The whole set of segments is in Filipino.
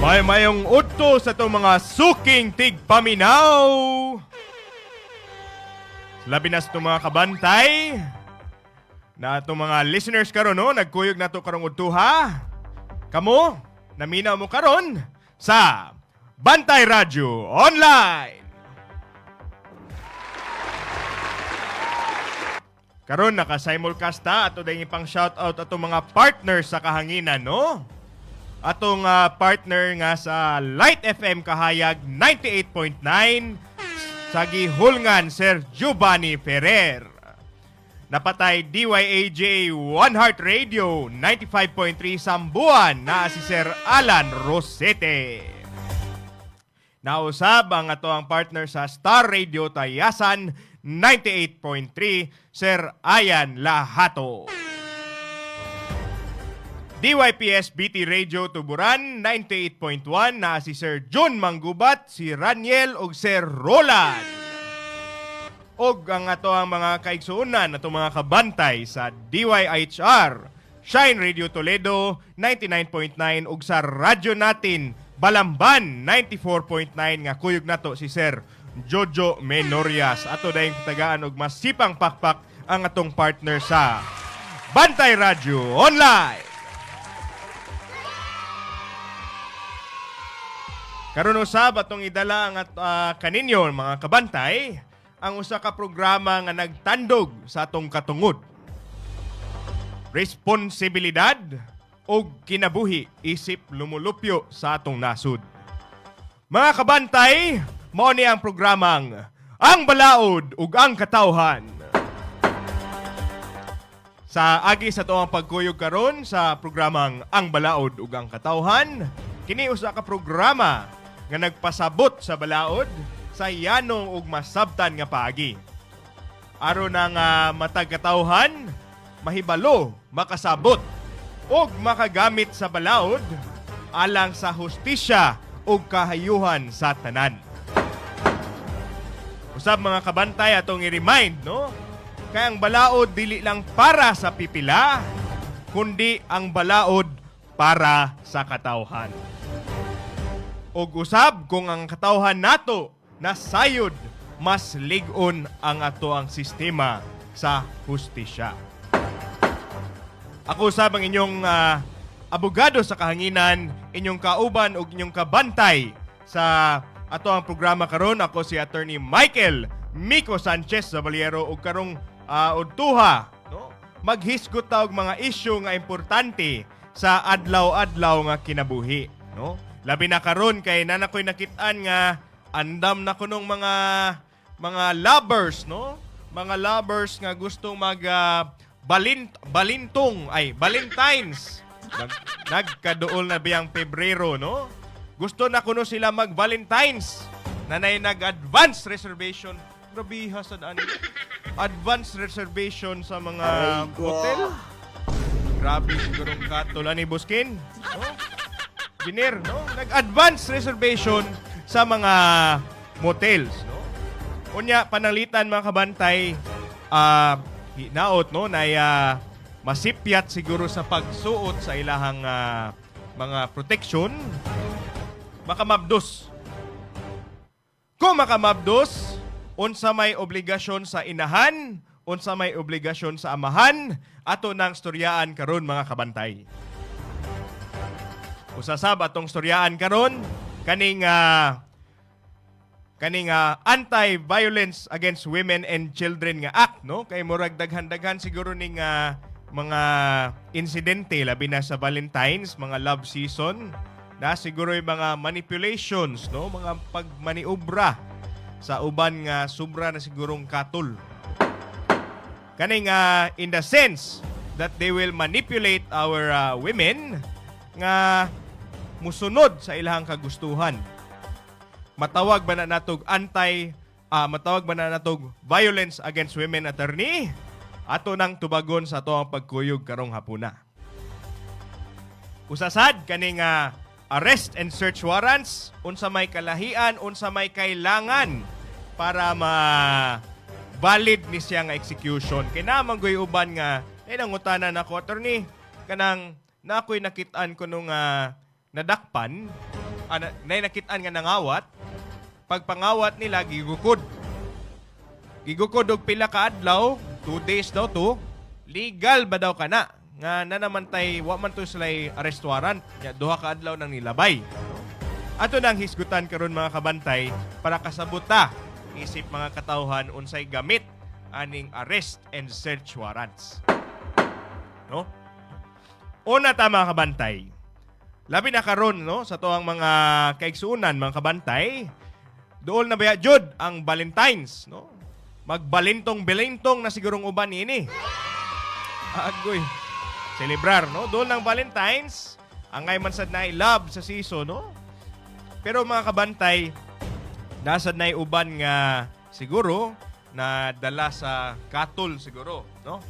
Mayong udto sa itong mga suking tigpaminaw. Labi na sa itong mga kabantay na itong mga listeners karon no, nagkuyog na ito karong udto ha. Kamo, naminaw mo karon sa Bantay Radyo Online. Karon naka-simulcast ta ato dahil pang shoutout atong mga partners sa kahanginan no. Atong partner nga sa Light FM Kahayag 98.9 sa gihulngan Sir Giovanni Ferrer. Napatay DYAJ One Heart Radio 95.3 Sambuan na si Sir Alan Rosete. Nausab ang atoang partner sa Star Radio Tayasan 98.3 Sir Ayan Lahato. DYPS BT Radio Tuburan 98.1 na si Sir John Manggubat, si Raniel ug Sir Roland. Og ang ato ang mga kaigsuunan ato mga kabantay sa DYHR Shine Radio Toledo 99.9 ug sa radyo natin Balamban 94.9 nga kuyog nato si Sir Jojo Menorias. Ato dayong tagaan og masipang pakpak ang atong partner sa Bantay Radyo Online. Karon usab atong idala ang kaninyo mga kabantay ang usa ka programa nga nagtandog sa atong katungod. Responsibilidad o kinabuhi isip lumulupyo sa atong nasud. Mga kabantay, mao ni ang programang Ang Balaod ug ang Katawhan. Sa agi sa tuwang pagkuyog karon sa programang Ang Balaod ug ang Katawhan, kini usa ka programa nga nagpasabot sa balaod sa yanong ug masabtan nga paagi. Aron ang matag katawhan, mahibalo, makasabot ug makagamit sa balaod alang sa hustisya ug kahayuhan sa tanan. Usab mga kabantay atong i-remind no, kay ang balaod dili lang para sa pipila, kundi ang balaod para sa katawhan. Og usab kung ang katawhan nato nasayod, mas lig-on ang ato ang sistema sa hustisya. Ako usab ang inyong abogado sa kahanginan, inyong kauban ug inyong kabantay sa ato ang programa karon. Ako si Attorney Michael Miko Sanchez Zabaliero ug karong udtuha no, maghisgot ta og mga isyu nga importante sa adlaw-adlaw nga kinabuhi no. Labi na karon kay nanakoy nakit-an nga andam na kunong mga lovers no, mga lovers nga gustong mag Valentines. Nagkaduol na biyang Pebrero no. Gusto na kuno sila mag Valentines. Nanay nag-advance reservation. Grabe hasad ani. Advance reservation sa mga hotel. Grabe siguro katol ani Buskin. No? Engineer, no? Nag-advance reservation sa mga motels, no? Unya panalitan mga kabantay, hinaot no na masipyat siguro sa pagsuot sa ilahang mga protection, makamabdos. Kung makamabdos, unsa may obligasyon sa inahan, unsa may obligasyon sa amahan, ato nang storyaan karon mga kabantay. Usasab atong storyaan karon kaning Anti-Violence Against Women and Children nga act no, kay murag daghan-daghan siguro ning mga insidente labi na sa Valentines, mga love season na siguro yung mga manipulations no, mga pagmaniobra sa uban nga sobra na sigurong katol. Kaning in the sense that they will manipulate our women nga musunod sa ilahang kagustuhan. Matawag ba na natog Violence Against Women Attorney? Ato nang tubagon sa ato ang pagkuyog karong hapuna. Usasad kaning arrest and search warrants, unsa may kalahian, unsa may kailangan para valid ni siya nga execution. Kay naman goy uban nga nangutanan ako attorney kanang na ako'y nakitaan ko nung nadakpan nay nakitaan nga nangawat, pagpangawat nila gigukod. Gigukod og pila ka adlaw, 2 days daw to. Legal ba daw kana? Nga na naman tay wa man to sila arrest warrant. Ya duha ka adlaw nang nilabay. Ato nang hisgutan karon mga kabantay para kasabuta isip mga katawhan unsay gamit aning arrest and search warrants. No? Una ta mga kabantay. Labi na karon no sa tuang mga kaigsuunan mga kabantay, dool na baya jud ang Valentines, no? Magbalintong-bilintong na sigurong uban ini. Agoy. Celebrar, no? Dool ng Valentines, angay man sad na love sa season, no? Pero mga kabantay, nasad na uban nga siguro na dala sa katol siguro, no?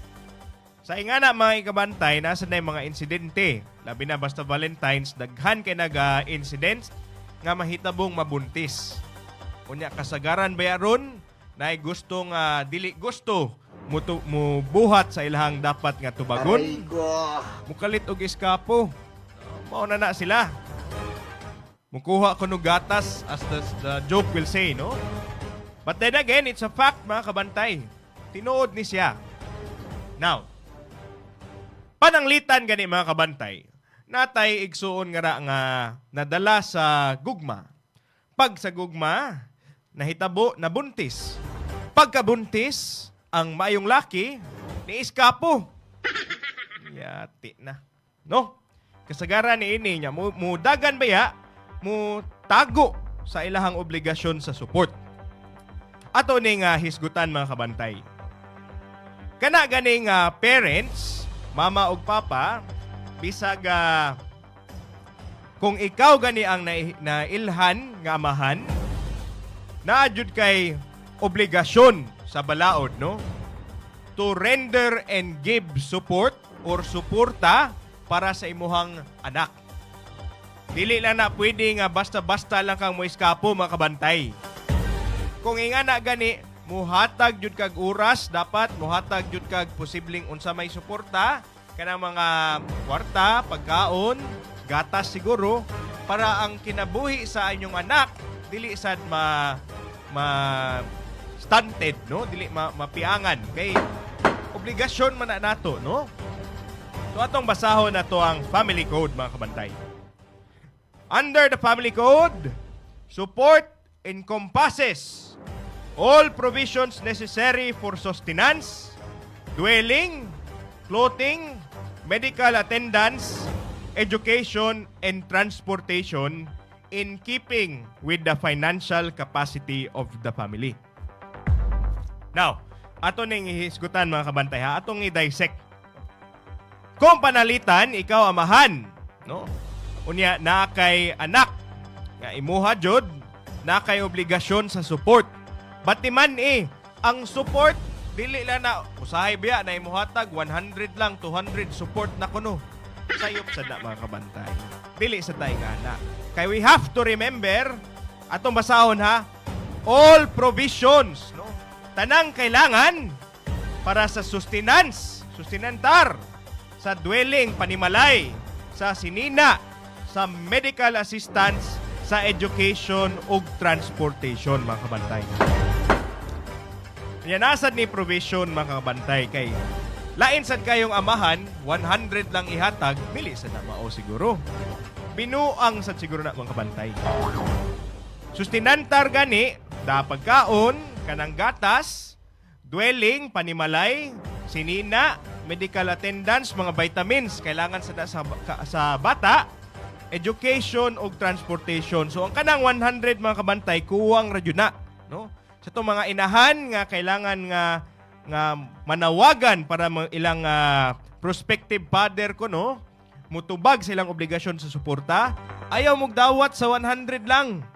Sa ingana mga kabantay, nasad na mga insidente. Labi na basta Valentines, daghan kay nag-incidents nga mahitabong mabuntis. Unya kasagaran ba ron na gustong dili gusto mo buhat sa ilahang dapat nga tubagon. Mukalit og iskapo. Mao na sila. Mukuha ko no gatas as the joke will say, no? But then again, it's a fact mga kabantay. Tinuod ni siya. Now, pananglitan gani mga kabantay. Natay igsuon nga nadala sa gugma. Pag sa gugma, nahitabo na buntis. Pagkabuntis, ang mayong laki ni iskapo. Yati na. No? Kasagaran ni ini niya, mudagan baya, mu tago sa ilahang obligasyon sa support. Ato ning hisgutan mga kabantay. Kana ganing parents, mama ug papa, bisag kung ikaw gani ang nailhan nga amahan, naadjud kay obligasyon sa balaod, no? To render and give support or suporta para sa imuhang anak. Dili lang na pwede nga basta-basta lang kang mo iskapo mga kabantay. Kung ingana gani, muhatag jud kag oras, dapat muhatag jud kag posibleng unsa may suporta kanang mga kwarta, pagkaon, gatas siguro para ang kinabuhi sa inyong anak dili sad stunted, no? Dili mapiangan kay obligasyon man na nato, no? So atong basahon na to ang family code mga kabantay. Under the family code, support encompasses all provisions necessary for sustenance, dwelling, clothing, medical attendance, education, and transportation in keeping with the financial capacity of the family. Now, ato ning ihisgutan mga kabantay ha, atong i-dissect. Kung panalitan, ikaw amahan, no? Unya, na kay anak, nga imuha jud, na kay obligasyon sa support. Batiman ang support, dili lang na, usahay biya na imuhatag, 100 lang, 200 support na kuno. Sayop sa na mga kabantay. Dili sa tayo nga anak. Kaya we have to remember, atong basahon ha, all provisions, no? Tanang kailangan para sa sustenantar, sa dwelling, panimalay, sa sinina, sa medical assistance, sa education ug transportation mga kabantay. Yan nasad ni provision mga kabantay kay lain sad kayong amahan 100 lang ihatag dili sa na mao siguro. Binuang sad siguro na mga kabantay. Sustenantar gani da pagkaon kanang gatas, dwelling, panimalay, sinina, medical attendance, mga vitamins kailangan sa bata, education ug transportation. So ang kanang 100 mga kabantay kuwang radyo na, no? Sa itong mga inahan nga kailangan nga manawagan para ilang prospective father ko, no? Mutubag silang obligasyon sa suporta. Ayaw mugdawat sa 100 lang.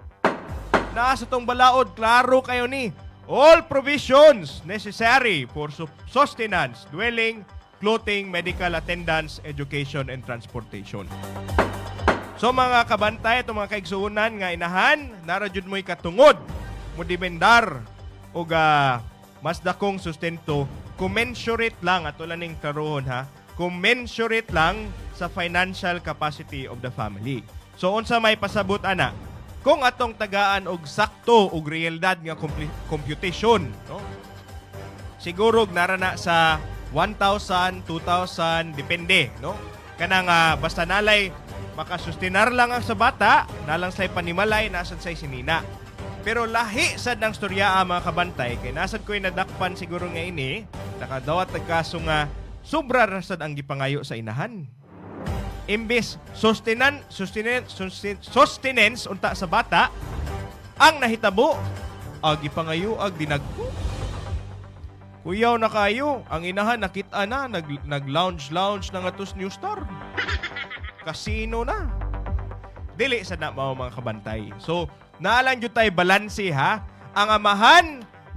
Naa sa itong balaod, klaro kayo ni. All provisions necessary for sustenance, dwelling, clothing, medical attendance, education, and transportation. So mga kabantay, itong mga kaigsuunan nga inahan, narajud mo'y katungod, mo dibendar, o mas dakong sustento, commensurate lang, at ulaning karoon ha, commensurate lang sa financial capacity of the family. So unsa may pasabot ana? Kung atong tagaan og sakto og realidad nga computation, no? Siguro narana sa 1,000, 2,000 depende, no? Kanang basta nalay makasustinar lang ang sa bata, nalang say panimalay nasan say sinina. Pero lahi sad ng storya mga kabantay kay nasad ko'y nadakpan siguro nga ini, nakadawat nagkaso nga sobra rasad ang gipangayo sa inahan. Imbes sustenance unta sa bata, ang nahitabo agi pangayo ag dinagko. Kuyaw na kayo, ang inahan nakita na nag-lounge na nga tos New Star. Casino na. Dili sa na mga kabantay. So, naalang yun tayo balanse ha. Ang amahan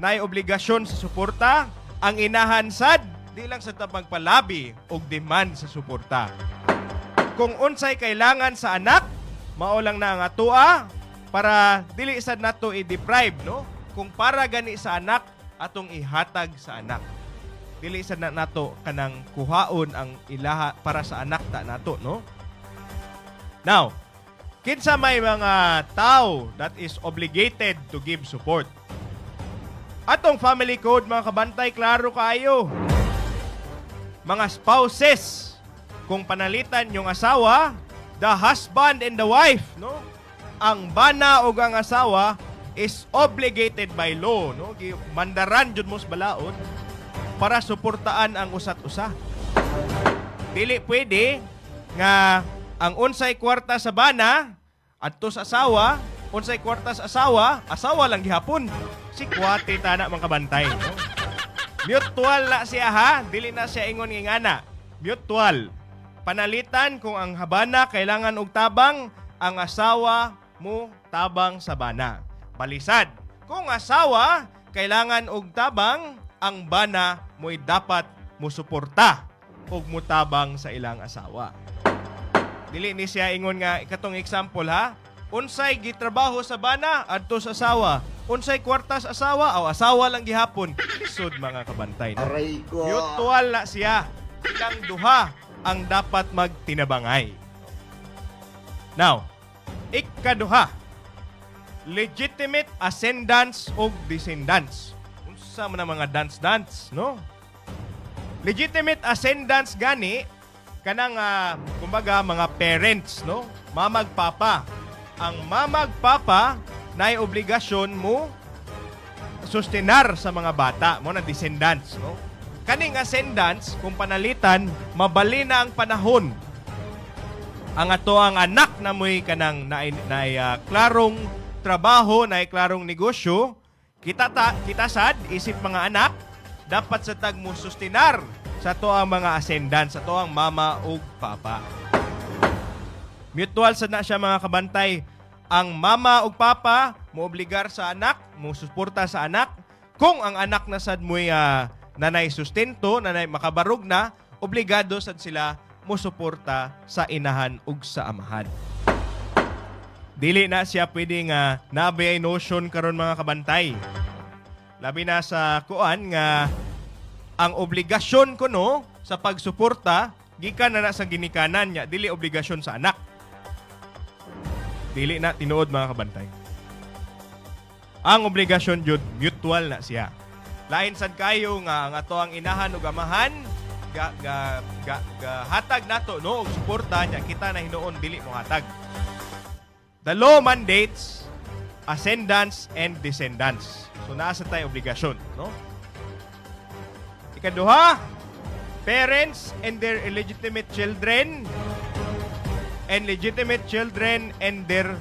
na obligasyon sa suporta, ang inahan sad, di lang sa tapagpalabi o demand sa suporta. Kung unsay kailangan sa anak, mao lang na ang atua para dili sad nato i-deprive, no? Kung para gani sa anak, atong ihatag sa anak. Dili sad nato kanang kuhaon ang ilaha para sa anak ta nato, no? Now, kinsa may mga tao that is obligated to give support. Atong family code, mga kabantay, klaro kayo. Mga spouses, kung panalitan yung asawa, the husband and the wife, no? Ang bana o ang asawa is obligated by law, no? Mandaran jud mos balaod para suportaan ang usat-usa. Dili pwede nga ang unsay kwarta sa bana adto sa asawa, unsay kwarta sa asawa, asawa lang gihapon. Si kwate tana mga kabantay, no? Mutual na siya ha, dili na siya ingon ngana. Mutual. Panalitan kung ang habana kailangan og tabang, ang asawa mo tabang sa bana. Balisad. Kung asawa kailangan og tabang, ang bana mo'y dapat musuporta og mutabang sa ilang asawa. Dili ni siya ingon nga katong example ha. Unsay gitrabaho sa bana adto sa asawa. Unsay kwarta sa asawa o asawa lang gihapon. Lisod mga kabantay. No? Mutual na siya. Ilang duha ang dapat magtinabangay. Now, ikaduha, legitimate ascendants o descendants. Unsa man ang mga dance, no? Legitimate ascendants gani kanang kumbaga mga parents, no? Mamag papa. Ang mamag papa naay obligasyon mo sustenar sa mga bata mo na descendants, no? Kaning ascendants, kung panalitan, mabali na ang panahon. Ang ato ang anak na mo'y kanang na klarong trabaho, na klarong negosyo, kita sad, isip mga anak, dapat sa tag mo sustinar sa to ang mga ascendants, sa to ang mama o papa. Mutual sad na siya mga kabantay. Ang mama o papa mo obligar sa anak, mo suporta sa anak. Kung ang anak na sad mo'y nanay sustento, nanay makabarog na, obligado sad sila mo suporta sa inahan ug sa amahan. Dili na siya pwede nga nabay notion karon mga kabantay. Labi na sa kuan nga ang obligasyon ko no sa pagsuporta gikan na sa ginikanan niya, dili obligasyon sa anak. Dili na tinuod mga kabantay. Ang obligasyon jud mutual na siya. Lain sad kayo nga ang ato ang inahan ug amahan hatag nato no og suporta niya, kita na hinuon dili mo hatag. The law mandates ascendants and descendants. So nasa tayo obligasyon, no? Ikaduha, parents and their illegitimate children and legitimate children and their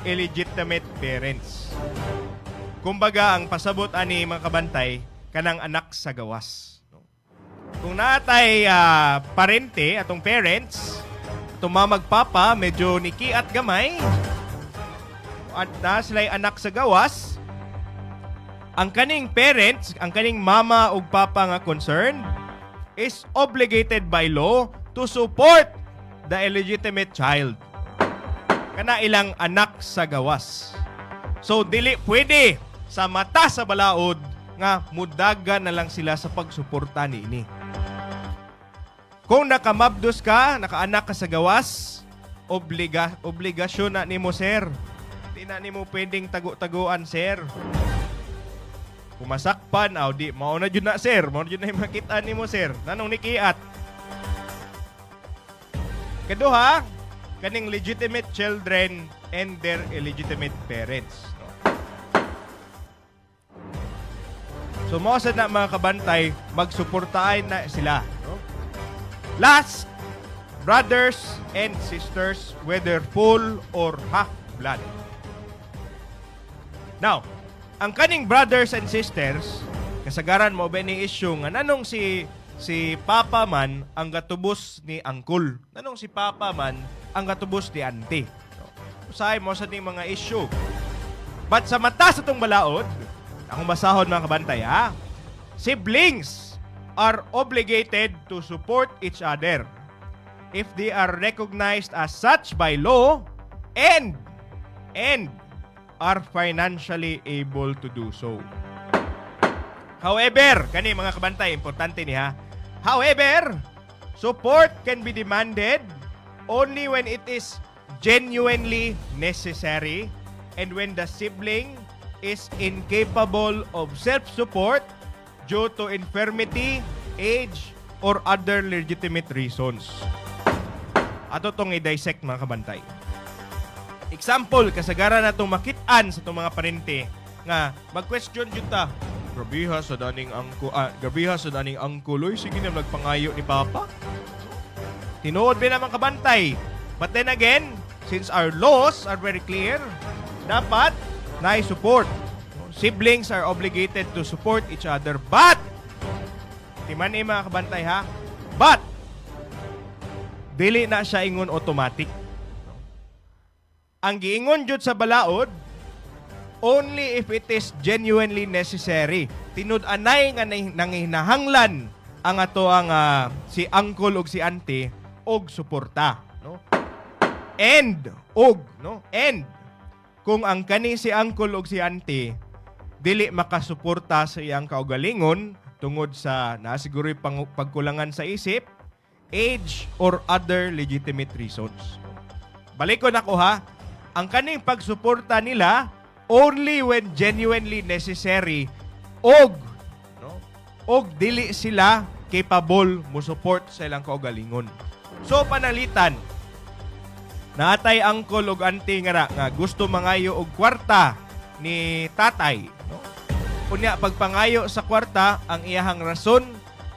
illegitimate parents. Kumbaga ang pasabot ani mga kabantay kanang anak sa gawas. Kung natay parente atong parents, atong mamagpapa medyo niki at gamay at na sila'y anak sa gawas, ang kaning parents, ang kaning mama ug papa nga concerned is obligated by law to support the illegitimate child. Kana ilang anak sa gawas. So dili pwede sa mata sa balaod nga mudaga na lang sila sa pagsuporta niini. Kung nakamabdos ka, nakaanak ka sa gawas, obligasyon na nimo, sir. Di na nimo pwedeng tago-taguan, sir. Pumasakpan, di, mauna dyan na, sir. Mauna dyan na yung makita nimo, sir. Nanong nikiat. Kaduha, kaning legitimate children and their illegitimate parents. So, mga na mga kabantay, magsuportaan na sila. No? Last, brothers and sisters, whether full or half-blood. Now, ang kaning brothers and sisters, kasagaran mo ba ni issue nga nanong si Papa man ang gatubos ni Uncle. Nanong si Papa man ang gatubos ni Auntie. No? Usahay mo sa ning mga issue. But sa mata sa itong balaod, akong basahon mga kabantay, siblings are obligated to support each other if they are recognized as such by law and are financially able to do so. However, kani mga kabantay, importante niya. However, support can be demanded only when it is genuinely necessary and when the sibling is incapable of self-support due to infirmity, age, or other legitimate reasons. Ato tong i-dissect mga kabantay. Example, kasagaran na itong makitaan sa itong mga parente nga mag-question yun ta. Grabiha sa daning angko, oy, sige na nagpangayo ni Papa. Tinuod ba naman kabantay? But then again, since our laws are very clear, dapat support. Siblings are obligated to support each other. But, timan mga kabantay but, dili na siya ingon automatic. Ang giingon jud sa balaod, only if it is genuinely necessary. Tinud-anay nga nanginahanglan ang ato ang si uncle o si auntie og suporta. No? And kung ang kani si uncle o si auntie dili makasuporta sa iyang kaugalingon tungod sa nasiguro'y pagkulangan sa isip, age, or other legitimate reasons. Balikon ako ang kaning pagsuporta nila only when genuinely necessary og dili sila capable mo support sa ilang kaugalingon. So panalitan, natay uncle og auntie nga gusto mangayo og kwarta ni tatay. No? Unya pagpangayo sa kwarta, ang iyahang rason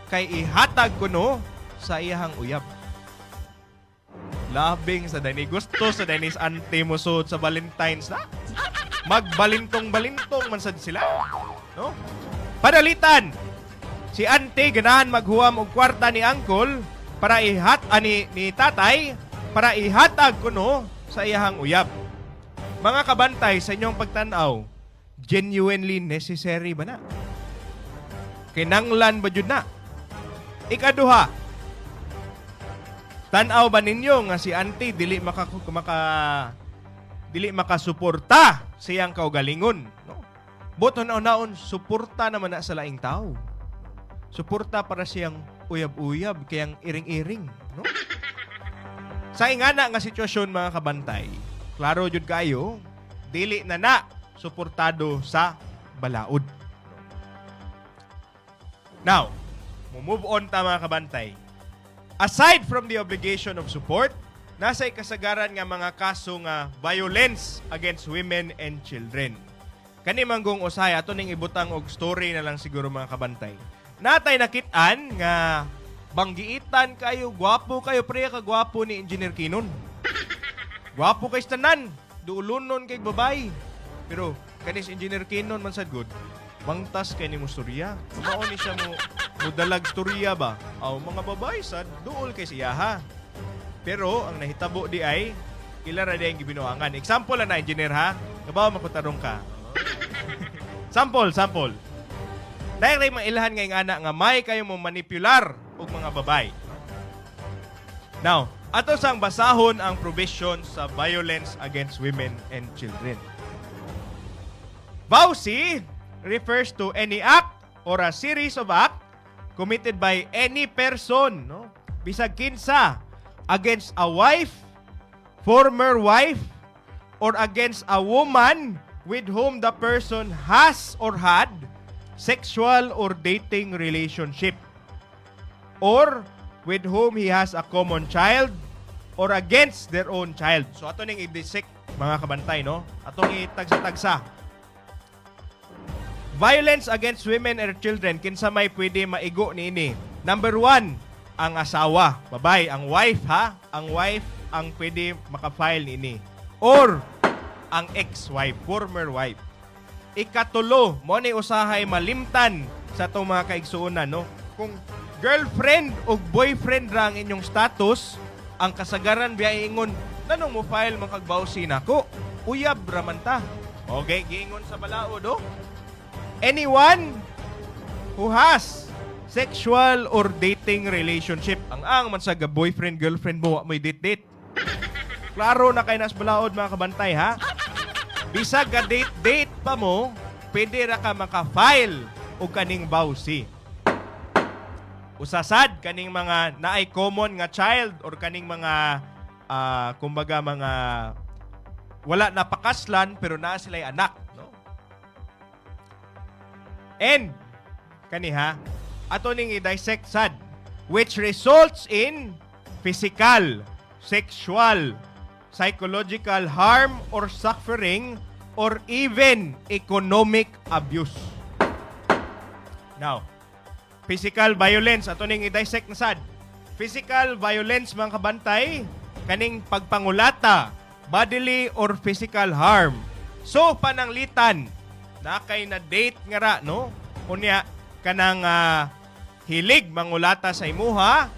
kay ihatag kuno sa iyahang uyab. Labing sa dani gusto sa Dennis auntie mo sud sa Valentine's na. Magbalintong-balintong man sad sila. No? Panalitan, si auntie ganahan maghuwam og kwarta ni uncle para ni tatay para ihatag kuno sa iyahang uyab. Mga kabantay, sa inyong pagtanaw, genuinely necessary ba na? Kinanglan ba jud na? Ikaduha, tanaw ba ninyo nga si auntie dili makasuporta sa iyang kaugalingon? No? Boto naon suporta naman na sa laing tao. Suporta para siyang uyab-uyab, kayang iring-iring. No? Sa ingana nga sitwasyon mga kabantay, klaro jud kayo, dili na suportado sa balaod. Now, move on ta mga kabantay. Aside from the obligation of support, nasa'y kasagaran nga mga kaso nga violence against women and children. Kani manggong usay, ato ning ibutang og story na lang siguro mga kabantay. Natay nakitaan nga banggiitan kayo, gwapo kayo, pre ka gwapo ni Engineer Kinon. Gwapo kay tanan, duulunon kay babay. Pero kanis Engineer Kinon man sad good. Bangtas kay ni mo storya. Mao ni siya mo dalag storya ba? Aw mga babay sad duol kay siya ha. Pero ang nahitabo di ay ilara di ang gibinuangan. Example na engineer ha. Kabaw makutarong ka. Sample. Dahil rin mailahan ngayong anak nga may kayo mo manipular og mga babay. Now, ato sang basahon ang provisions sa violence against women and children. VAUSI refers to any act or a series of acts committed by any person, no, bisag kinsa against a wife, former wife, or against a woman with whom the person has or had sexual or dating relationship, or with whom he has a common child, or against their own child. So ato ning i-dissect mga kabantay, no? Atong itagsa-tagsa. Violence against women and children, kinsa may pwede maigo niini? Number 1, ang asawa, babay, ang wife ha, ang wife ang pwede maka-file niini. Or ang ex-wife, former wife. Ikatulo, mo ni usahay malimtan sa itong mga kaigsuunan, no? Kung girlfriend o boyfriend ra ang inyong status, ang kasagaran biya ingon, tanong mo file mong kagbawsi nako, uyab raman ta. Okay, giingon sa balao, do? Anyone who has sexual or dating relationship, ang man sa boyfriend, girlfriend mo, may date-date. Klaro na kay nas balaod mga kabantay, ha? Bisag ka date-date pa mo, pwede ra ka maka-file o kaning bawsi. Usasad kaning mga naay common nga child or kaning mga kumbaga mga wala napakaslan pero naa sila'y anak, no? And kaniha ato ning i-dissect sad, which results in physical, sexual, psychological harm or suffering, or even economic abuse. Now, physical violence, ato ning i-dissect na sad. Physical violence, mga kabantay, kaning pagpangulata, bodily or physical harm. So, pananglitan, na kay na date nga ra, no? Unya, kanang hilig mangulata sa imuha,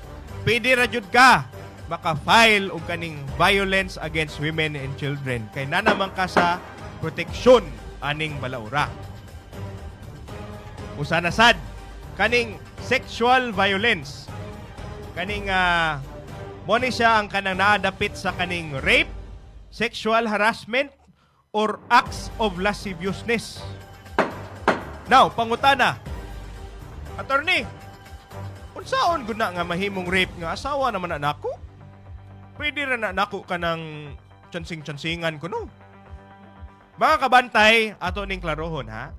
pwede ra jud ka maka-file og kaning violence against women and children. Kay na naman ka sa proteksyon aning balaura. Usa na sad, kaning sexual violence. Kaning mo ni siya ang kanang naadapit sa kaning rape, sexual harassment, or acts of lasciviousness. Now, pangutana. Attorney, unsaon gud na nga mahimong rape nga asawa naman na nako? Pwede ra na nako ka ng chansing-chansingan ko, no? Mga kabantay, ato ning klarohon, ha?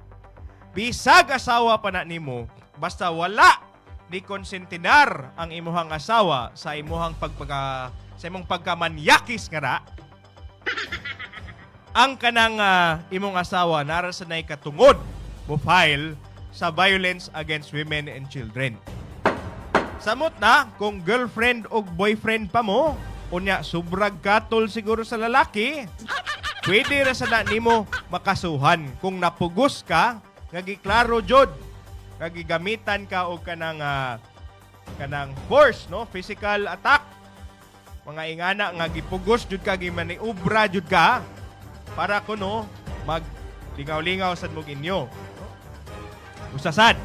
Bisag asawa pa na nimo, basta wala ni konsentinar ang imuhang asawa sa imuhang sa imong pagkamanyakis nga ra, ang kanang imong asawa nara sa nay katungod mo file sa violence against women and children. Samot na kung girlfriend o boyfriend pa mo, unya subrag katol siguro sa lalaki, pwede ra sa nimo makasuhan kung napugos ka, ngagiklaro jud, ngagigamitan ka og kanang force, no, physical attack, mga ingana nga gipugos jud ka, gimaniubra jud ka para kuno maglingaw-lingaw sad mog inyo. Usasad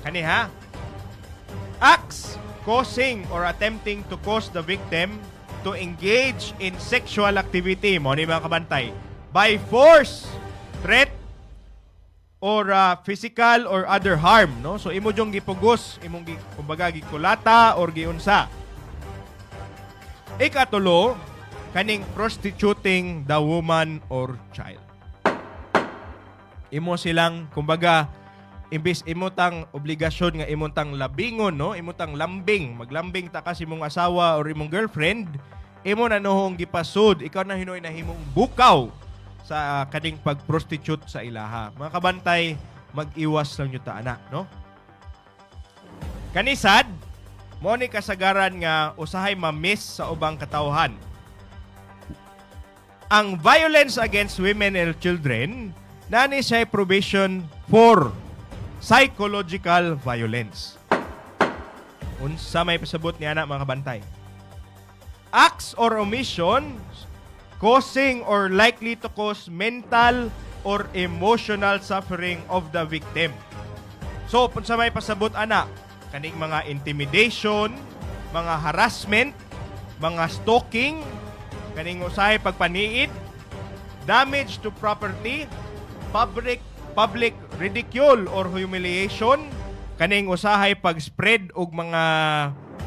kaniha, acts causing or attempting to cause the victim to engage in sexual activity, mo ni mga kabantay, by force, threat, or physical or other harm, no? So imo jong gipugos, imong kumbaga gikulata or giunsa. Ikatulo, kaning prostituting the woman or child. Imo silang kumbaga imbis imutang obligasyon nga imutang labingon, no? Imutang lambing, maglambing ta kasi imong asawa or imong girlfriend, imo na nohong gipasud, ikaw na hinoy na himong bukaw sa kaning pag-prostitute sa ilaha. Mga kabantay, mag-iwas lang yung taana, no? Kanisad, mo ni kasagaran nga usahay ma-miss sa ubang katawhan. Ang violence against women and children, nani siya provision for psychological violence. Unsa may pasabot ni anak mga kabantay? Acts or omission causing or likely to cause mental or emotional suffering of the victim. So, unsa may pasabot anak? Kaning mga intimidation, mga harassment, mga stalking, kaning usahay pagpaniid, damage to property, public ridicule or humiliation, kaning usahay pag-spread og mga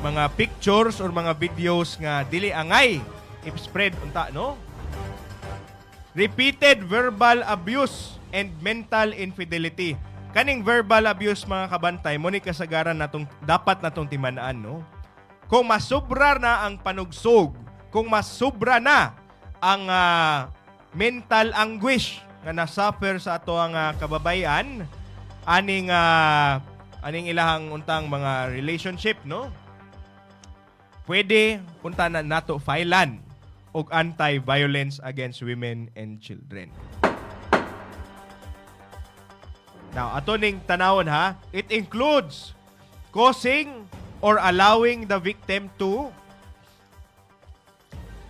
mga pictures or mga videos nga dili angay i-spread unta, no? Repeated verbal abuse and mental infidelity. Kaning verbal abuse, mga kabantay, mo ni kasagaran natong dapat natong timanaan, no? Kung masubra na ang panugsog, kung masubra na ang mental anguish nga nasuffer sa ato ang kababayan, aning ilahang untang mga relationship, no? Pwede punta na nato filean og anti-violence against women and children. Now, ato ning tanawon ha, it includes causing or allowing the victim to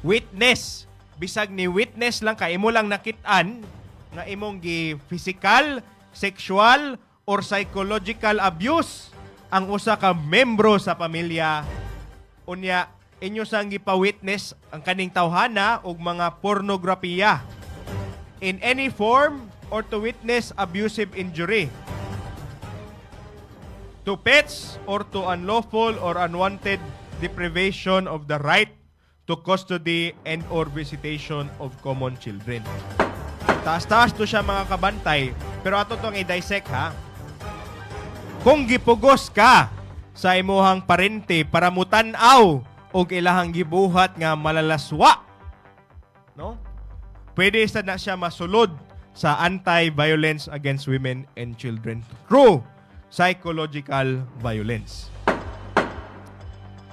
witness. Bisag ni witness lang ka, imo lang nakit-an nga imong physical, sexual, or psychological abuse ang usa ka membro sa pamilya. Unya, inyo sang gipa-witness ang kaning tawhana og mga pornografiya in any form or to witness abusive injury to pets or to unlawful or unwanted deprivation of the right to custody and or visitation of common children. Taas-taas to siya, mga kabantay, pero ato tong i-dissect ha. Kung gipugos ka sa imuhang parente para mutan-aw og ilahang gibuhat nga malalaswa, no? Pwede sa na siya masulod sa anti-violence against women and children through psychological violence.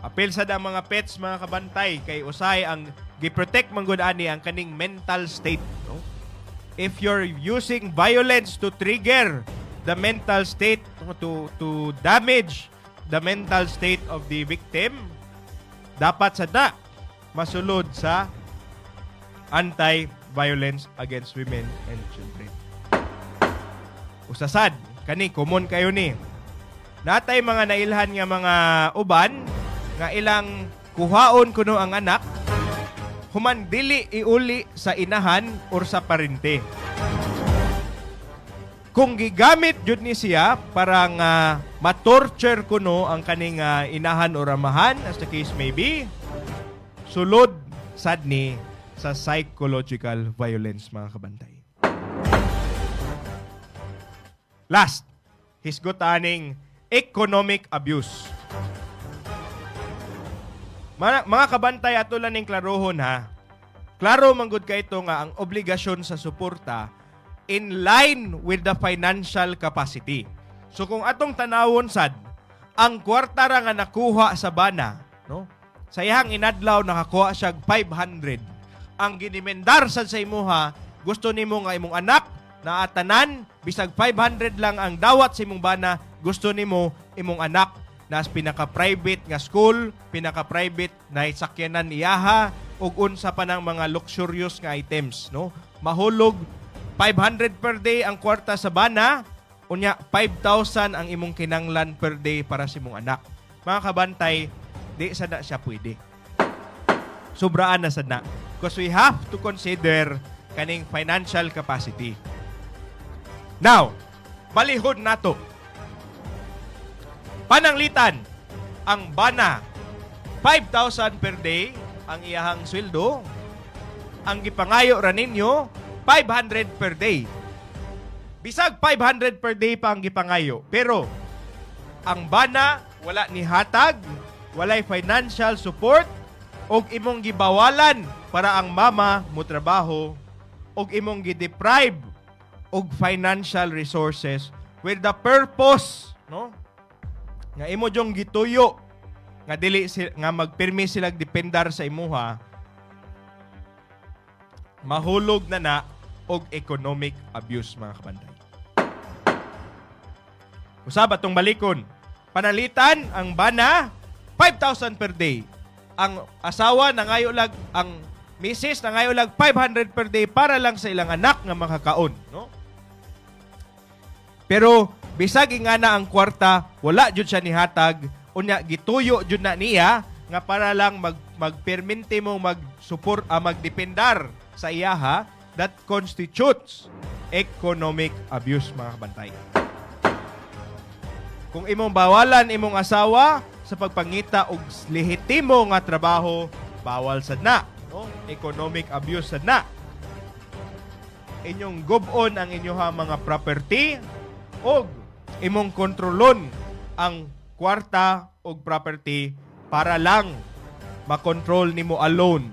Apil sa mga pets, mga kabantay, kay usay ang gi-protect man gud ani ang kaning mental state, no? If you're using violence to trigger the mental state, to damage the mental state of the victim, dapat sada masulod sa anti-violence against women and children. Usasad, kani common kayo ni. Natay mga nailhan nga mga uban nga ilang kuhaon kuno ang anak, human dili iuli sa inahan or sa parente. Kung gigamit jud ni siya para nga ma-torture kuno ang kaning inahan or amahan, as the case may be, sulod sad ni sa psychological violence, mga kabantay. Last, hisgotaning economic abuse. Mga kabantay, ato lang ning klarohon ha. Klaro manggod ka ito nga ang obligasyon sa suporta in line with the financial capacity. So kung atong tanawon sad, ang kwarta ra nga nakuha sa bana, no? Sa iyang inadlaw nakakuha siya 500. Ang ginimendar sad sa imuha, gusto nimo nga imong anak na atanan bisag 500 lang ang dawat sa imong bana, gusto nimo imong anak nas pinaka-private nga school, pinaka-private na sakyanan iyaha ug unsa pa nang mga luxurious nga items, no? Mahulog 500 per day ang kwarta sa bana, unya 5,000 ang imong kinanglan per day para sa imong anak. Mga kabantay, di sada siya pwede. Sobraan na sada. Because we have to consider kaning financial capacity. Now, balihod nato. Pananglitan, ang bana, 5,000 per day ang iyahang sweldo. Ang gipangayo ra ninyo, 500 per day. Bisag 500 per day pa ang gipangayo. Pero, ang bana, wala ni hatag, walay financial support, og imong gibawalan para ang mama mo trabaho, og imong gideprive og financial resources with the purpose, no? Nga imo jong gituyo nga dili nga magpirmi sila dependar sa imuha, mahulog na og economic abuse, mga kabantay. Usab atong balikon, panalitan ang bana 5,000 per day. Ang asawa nangayo lag, ang misis nangayo lag 500 per day para lang sa ilang anak nga makakaon, no? Pero bisag nga na ang kwarta, wala jud siya nihatag, unya gituyo jud na niya nga para lang magperminti mo magdependar sa iyaha, that constitutes economic abuse, mga kabantay. Kung imong bawalan imong asawa sa pagpangita og lehitimo nga trabaho bawal sad na, no? Economic abuse sad na. Inyong gubon ang inyoha mga property og imong kontrolon ang kwarta og property para lang makontrol nimo alone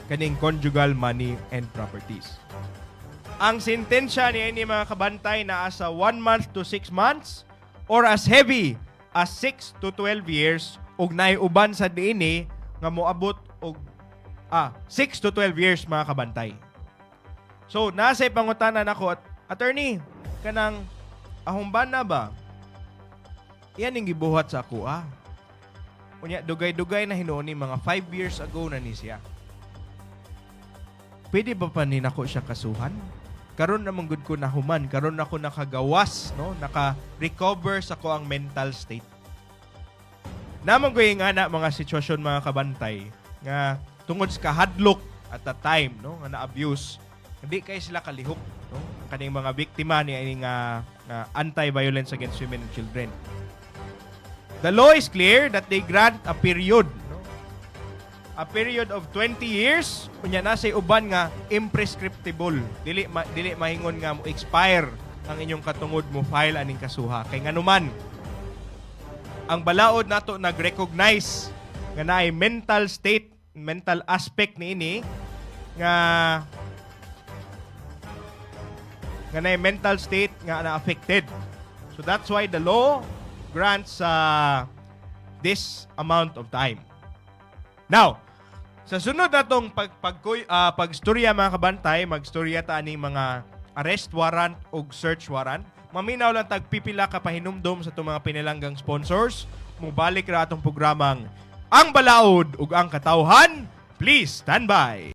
kaning conjugal money and properties. Ang sentensya ni mga kabantay na asa 1 month to 6 months or as heavy as 6 to 12 years ug naiuban sa diini nga moabot og 6 to 12 years mga kabantay. So nasa pangutanan ako at attorney kanang ahumban na ba? Iyan ang gibuhat sa ako Unya dugay-dugay na hinuon mga 5 years ago na ni siya. Pwede ba pa ni nako siya kasuhan? Karon namang gud ko nahuman, karon ako nakagawas, no? Naka-recover sa ko ang mental state. Namang ko yung ana mga sitwasyon mga kabantay nga tungod sa kahadlok at the time, no, nga na-abuse, hindi kay sila kalihok, no? Kaning mga biktima ni nga anti-violence against women and children. The law is clear that they grant a period, no? A period of 20 years, kunya na say uban nga imprescriptible. Dili mahingon nga mo expire ang inyong katungod mo file aning kasuha. Kay nganuman ang balaod nato nag-recognize nga naay mental state, mental aspect niini nga naay mental state nga na affected. So that's why the law grants this amount of time. Now, sa sunod natong pagstorya mga kabantay, magstorya ta aning mga arrest warrant o search warrant. Maminaw lang tagpipila ka pahinumdom sa itong mga pinilanggang sponsors. Mubalik ra atong programang Ang Balaod ug ang Katawhan. Please stand by.